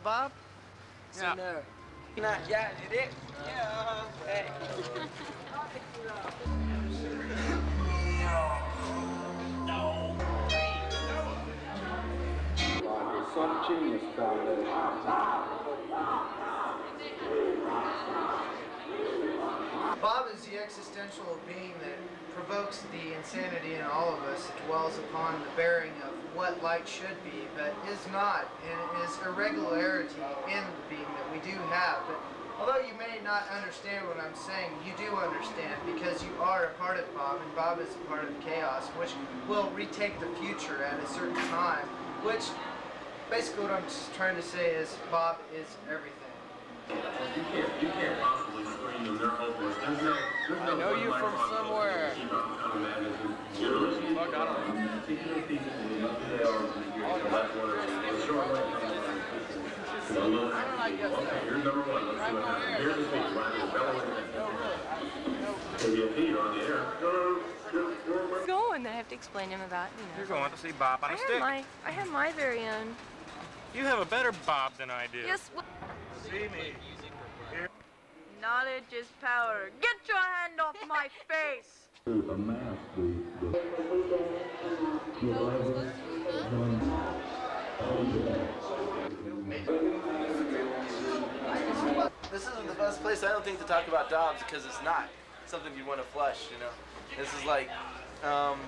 Bob? Yeah. In there. Yeah, it is. Yeah. Hey. The Subgenius Devival. Bob is the existential being that provokes the insanity in all of us, dwells upon the bearing of what light should be, but is not, and is irregularity in the being that we do have. But although you may not understand what I'm saying, you do understand because you are a part of Bob, and Bob is a part of chaos, which will retake the future at a certain time, which basically what I'm just trying to say is Bob is everything. You can't possibly scream them. They're hopeless. There's no I know you from somewhere. Fuck, I don't know. Here's number one. Let's see what happens. Here's the speech. Right here. Bellow in the head. On the air. Going. I have to explain to him about, you know. You're going to see Bob on a stick. I have my very own. You have a better Bob than I do. Yes. See me. Knowledge is power. Get your hand off my face! This isn't the best place, I don't think, to talk about Dobbs because it's not something you want to flush, you know. This is like,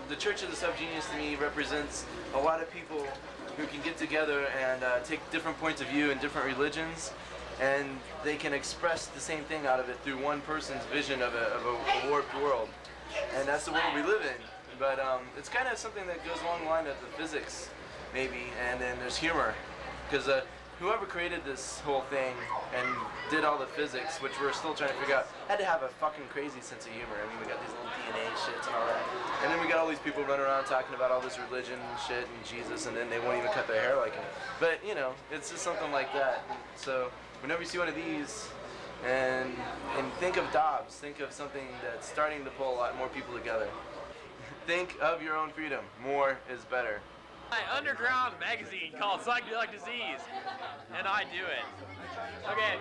the Church of the Subgenius to me represents a lot of people who can get together and take different points of view in different religions, and they can express the same thing out of it through one person's vision of a warped world. And that's the world we live in. But it's kind of something that goes along the line of the physics, maybe, and then there's humor. Because whoever created this whole thing and did all the physics, which we're still trying to figure out, had to have a fucking crazy sense of humor. I mean, we got these little DNA shits and all that. And then we got all these people running around talking about all this religion and shit and Jesus, and then they won't even cut their hair like him. But, you know, it's just something like that. So whenever you see one of these, and think of Dobbs, think of something that's starting to pull a lot more people together. Think of your own freedom. More is better. My underground magazine called Psychedelic Disease, and I do it. Okay,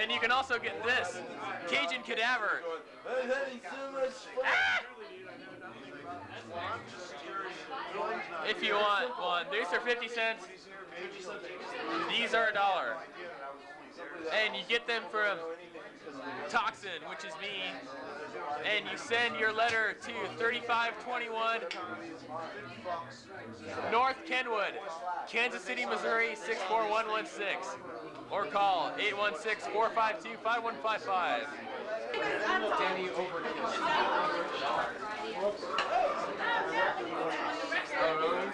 and you can also get this, Cajun Cadaver. I'm having so much fun. If you want one, these are 50 cents. These are $1. And you get them from Toxin, which is me, and you send your letter to 3521 North Kenwood, Kansas City, Missouri 64116, or call 816-452-5155. Danny Overkill. Oh, really?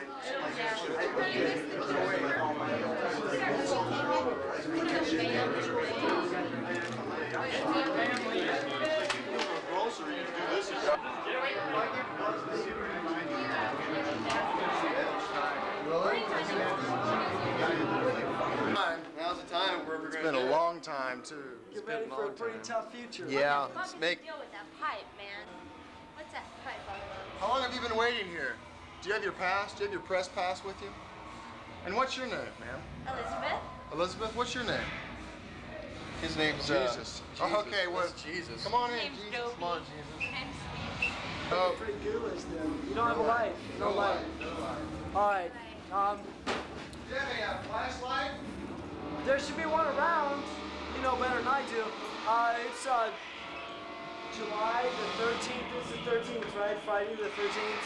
Now's the time where we're going to. It's been a long time too. Get ready for a pretty tough future. Yeah. What's the deal with that pipe, man? What's that pipe all about? How long have you been waiting here? Do you have your pass? Do you have your press pass with you? And what's your name, ma'am? Elizabeth? Elizabeth, what's your name? His name's Jesus. Oh, okay, well, Jesus. Come on in, Name's Jesus. Dopey. Come on, Jesus. Name's Oh, Pretty ghoulish then. You don't have a light. No light. All right. do you have a flashlight? There should be one around. You know better than I do. It's July the 13th. This is the 13th, right? Friday the 13th.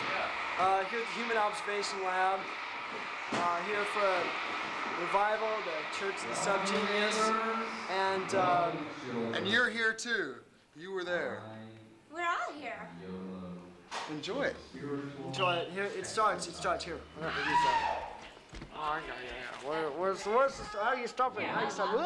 Here at the Human Observation Lab. Here for Revival, the Church of the Subgenius. And you're here too. You were there. We're all here. Enjoy it. Enjoy it. Here, it starts. Here. Oh, yeah. Where's the, how do you stop it? How do you stop it?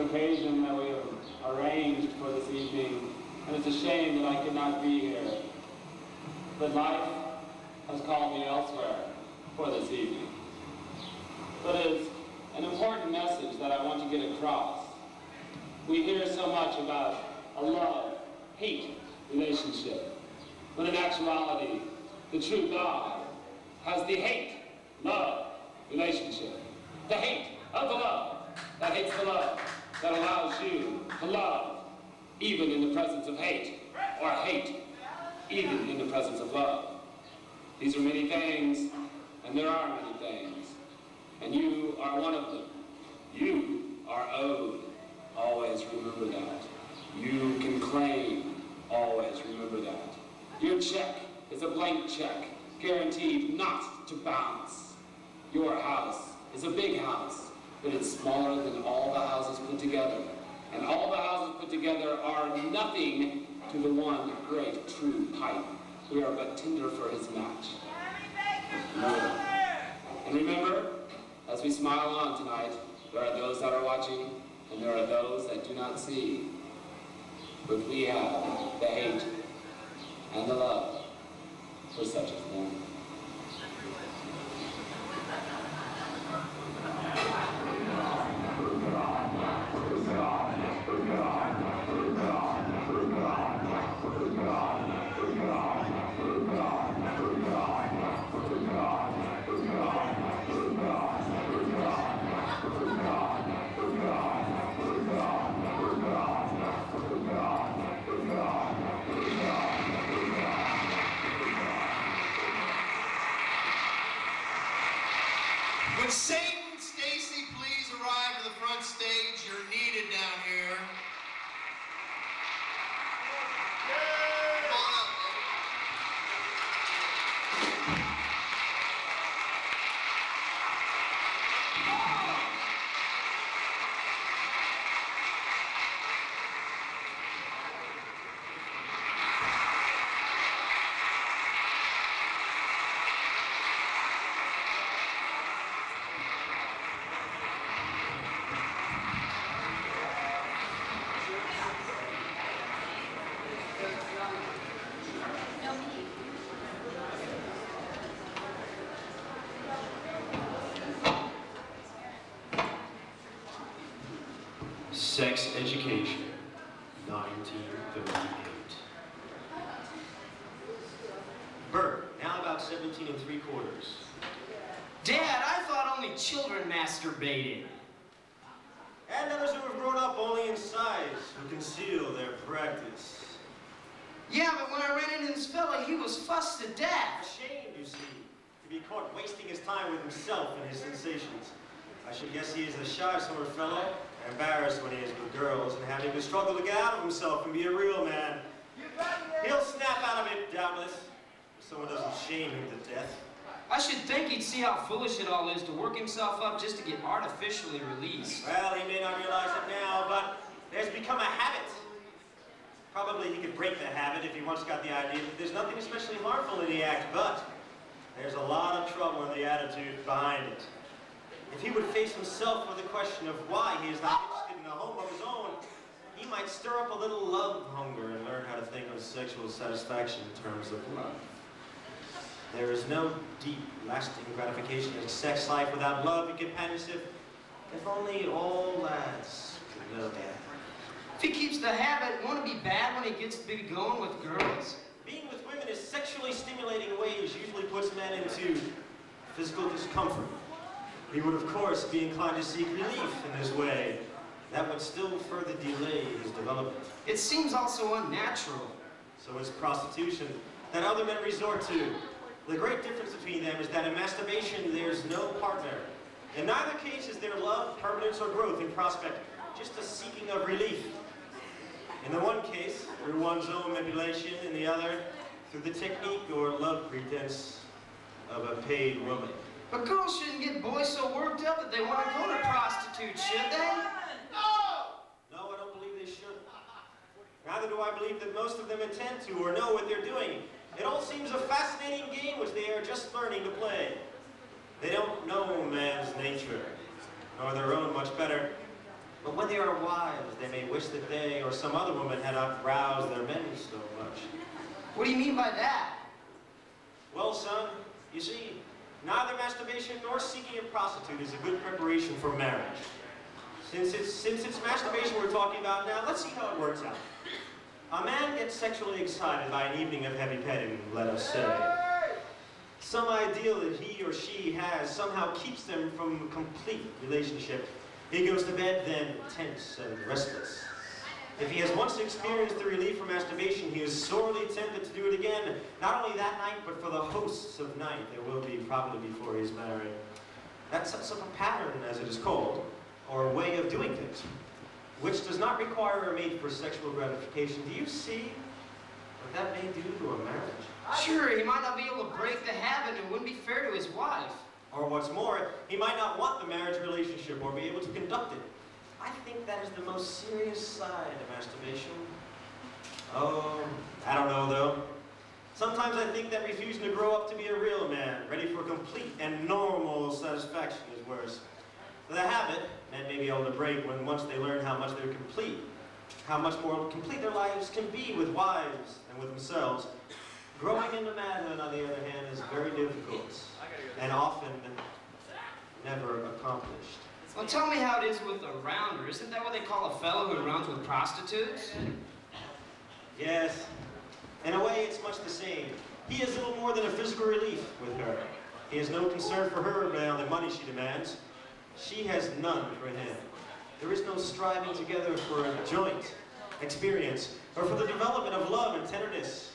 occasion that we have arranged for this evening, and it's a shame that I could not be here. But life has called me elsewhere for this evening. But it's an important message that I want to get across. We hear so much about a love-hate relationship, when in actuality, the true God has the hate-love relationship. The hate of the love that hates the love that allows you to love even in the presence of hate, or hate even in the presence of love. These are many things, and there are many things, and you are one of them. You are owed. Always remember that. You can claim. Always remember that. Your check is a blank check, guaranteed not to bounce. Your house is a big house, but it's smaller than all the houses put together. And all the houses put together are nothing to the one great true pipe. We are but tinder for his match. And remember, as we smile on tonight, there are those that are watching, and there are those that do not see. But we have the hate and the love for such a thing. Would Satan, Stacy, please arrive to the front stage? You're needed down here. Come on up, Sex Education, 1938. Bert, now about 17 3/4. Dad, I thought only children masturbated. And others who have grown up only in size, who conceal their practice. Yeah, but when I ran into this fella, he was fussed to death. Ashamed, you see, to be caught wasting his time with himself and his sensations. I should guess he is a shy sort of fellow, embarrassed when he is with girls, and having to struggle to get out of himself and be a real man. He'll snap out of it, doubtless, if someone doesn't shame him to death. I should think he'd see how foolish it all is to work himself up just to get artificially released. Well, he may not realize it now, but there's become a habit. Probably he could break the habit if he once got the idea that there's nothing especially harmful in the act, but there's a lot of trouble in the attitude behind it. If he would face himself with the question of why he is not interested in a home of his own, he might stir up a little love hunger and learn how to think of sexual satisfaction in terms of love. There is no deep, lasting gratification in a sex life without love and companionship. If only all lads could know that. If he keeps the habit, won't it be bad when he gets to be going with girls? Being with women in sexually stimulating ways usually puts men into physical discomfort. He would, of course, be inclined to seek relief in this way. That would still further delay his development. It seems also unnatural. So is prostitution, that other men resort to. The great difference between them is that in masturbation, there's no partner. In neither case is there love, permanence, or growth in prospect, just a seeking of relief. In the one case, through one's own manipulation, in the other, through the technique or love pretense of a paid woman. But girls shouldn't get boys so worked up that they want to go to prostitutes, should they? No! No, I don't believe they should. Neither do I believe that most of them intend to or know what they're doing. It all seems a fascinating game which they are just learning to play. They don't know man's nature, nor their own much better. But when they are wives, they may wish that they or some other woman had not roused their men so much. What do you mean by that? Well, son, you see, neither masturbation nor seeking a prostitute is a good preparation for marriage. Since it's masturbation we're talking about now, let's see how it works out. A man gets sexually excited by an evening of heavy petting, let us say. Some ideal that he or she has somehow keeps them from a complete relationship. He goes to bed then tense and restless. If he has once experienced the relief from masturbation, he is sorely tempted to do it again, not only that night, but for the hosts of night there will be probably before he is married. That sets up a pattern, as it is called, or a way of doing things, which does not require a mate for sexual gratification. Do you see what that may do to a marriage? Sure, he might not be able to break the habit and it wouldn't be fair to his wife. Or what's more, he might not want the marriage relationship or be able to conduct it. I think that is the most serious side of masturbation. Oh, I don't know though. Sometimes I think that refusing to grow up to be a real man, ready for complete and normal satisfaction, is worse. The habit, men may be able to break when once they learn how much they're complete, how much more complete their lives can be with wives and with themselves. Growing into manhood, on the other hand, is very difficult and often never accomplished. Well, tell me how it is with a rounder. Isn't that what they call a fellow who rounds with prostitutes? Yes. In a way, it's much the same. He is little more than a physical relief with her. He has no concern for her beyond the money she demands. She has none for him. There is no striving together for a joint experience or for the development of love and tenderness.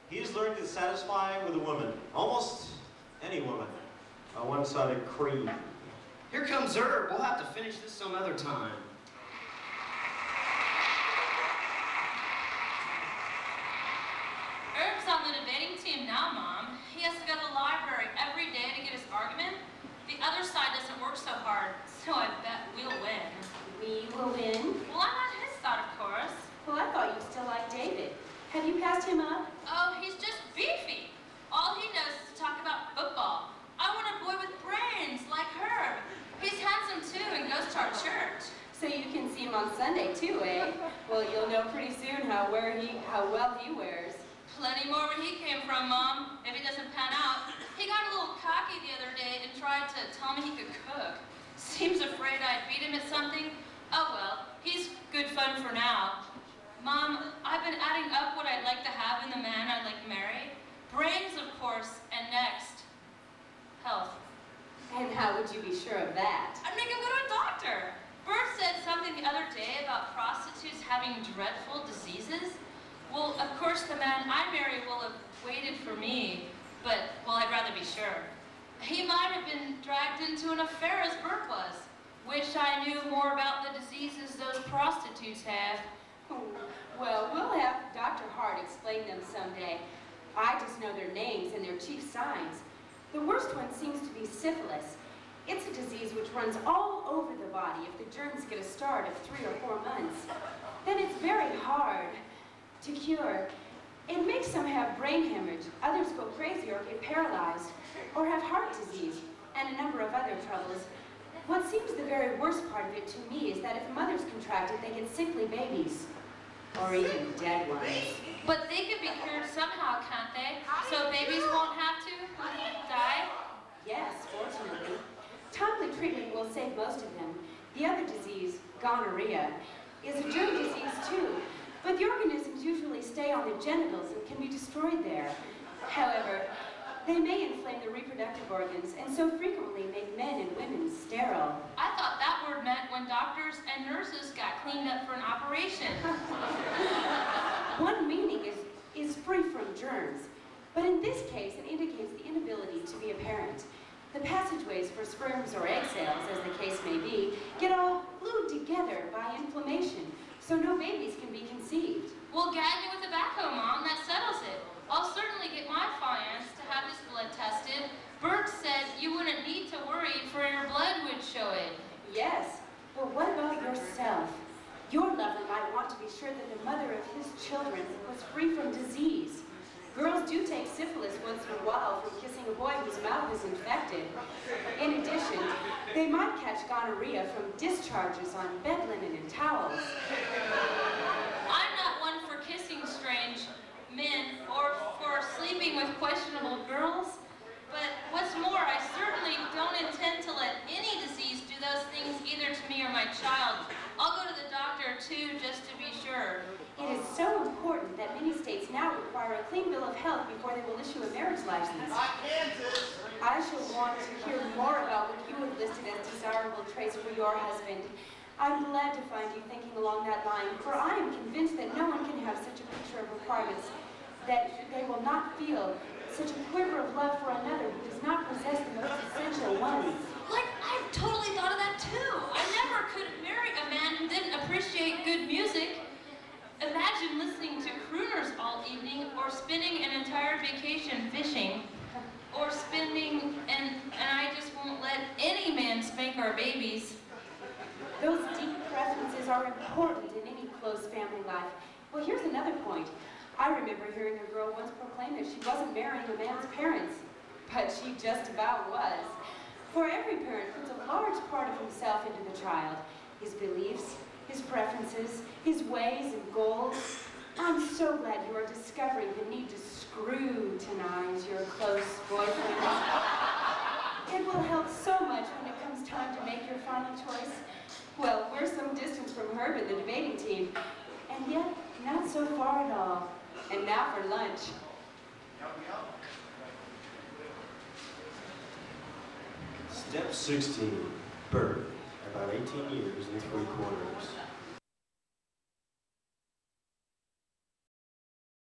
He has learned to satisfy with a woman, almost any woman, a one-sided creed. Here comes Herb. We'll have to finish this some other time. Herb's on the debating team now, Mom. He has to go to the library every day to get his argument. The other side doesn't work so hard, so I bet we'll win. We will win? Well, I'm on his side, of course. Well, I thought you still liked David. Have you passed him up? Oh, he's just beefy. All he knows is to talk about football. I want a boy with brains, like Herb. He's handsome, too, and goes to our church. So you can see him on Sunday, too, eh? Well, you'll know pretty soon how well he wears. Plenty more where he came from, Mom, if he doesn't pan out. He got a little cocky the other day and tried to tell me he could cook. Seems afraid I'd beat him at something. Oh, well, he's good fun for now. Mom, I've been adding up what I'd like to have in the man I'd like to marry. Brains, of course, and next, health. And how would you be sure of that? I'd make him go to a doctor. Bert said something the other day about prostitutes having dreadful diseases. Well, of course, the man I marry will have waited for me, but, well, I'd rather be sure. He might have been dragged into an affair as Bert was. Wish I knew more about the diseases those prostitutes have. Oh, well, we'll have Dr. Hart explain them someday. I just know their names and their chief signs. The worst one seems to be syphilis. It's a disease which runs all over the body if the germs get a start of 3 or 4 months. Then it's very hard to cure. It makes some have brain hemorrhage, others go crazy or get paralyzed, or have heart disease, and a number of other troubles. What seems the very worst part of it to me is that if mothers contract it, they get sickly babies, or even dead ones. But they could be cured somehow, can't they? So babies won't have to die? Yes, fortunately. Timely treatment will save most of them. The other disease, gonorrhea, is a germ disease too, but the organisms usually stay on the genitals and can be destroyed there. However, they may inflame the reproductive organs and so frequently make men and women sterile. I thought that word meant when doctors and nurses got cleaned up for an operation. One meaning is free from germs, but in this case it indicates the inability to be a parent. The passageways for sperms or egg cells, as the case may be, get all glued together by inflammation, so no babies can be conceived. Well, gag me with tobacco, Mom, that settles it. I'll certainly get my fiance to have his blood tested. Bert said you wouldn't need to worry, for your blood would show it. Yes, but what about yourself? Your lover might want to be sure that the mother of his children was free from disease. Girls do take syphilis once in a while from kissing a boy whose mouth is infected. In addition, they might catch gonorrhea from discharges on bed linen and towels. I'm not one for kissing strange men or for sleeping with questionable girls. But what's more, I certainly don't intend to let any disease do those things either to me or my child. I'll go to the doctor too, just to be sure. It is so important that many states now require a clean bill of health before they will issue a marriage license. I shall want to hear more about what you have listed as desirable traits for your husband. I'm glad to find you thinking along that line, for I am convinced that no one can have such a picture of requirements that they will not feel such a quiver of love for another who does not possess the most essential ones. Like, I've totally thought of that too. I never could marry a man who didn't appreciate good music. Imagine listening to crooners all evening, or spending an entire vacation fishing, or spending, and I just won't let any man spank our babies. Those deep preferences are important in any close family life. Well, here's another point. I remember hearing a girl once proclaim that she wasn't marrying a man's parents, but she just about was. For every parent puts a large part of himself into the child, his beliefs, his preferences, his ways and goals. I'm so glad you are discovering the need to scrutinize your close boyfriend. It will help so much when it comes time to make your final choice. Well, we're some distance from Herb and the debating team, and yet not so far at all. And now for lunch. Step 16, Bert, about 18 years and 3/4.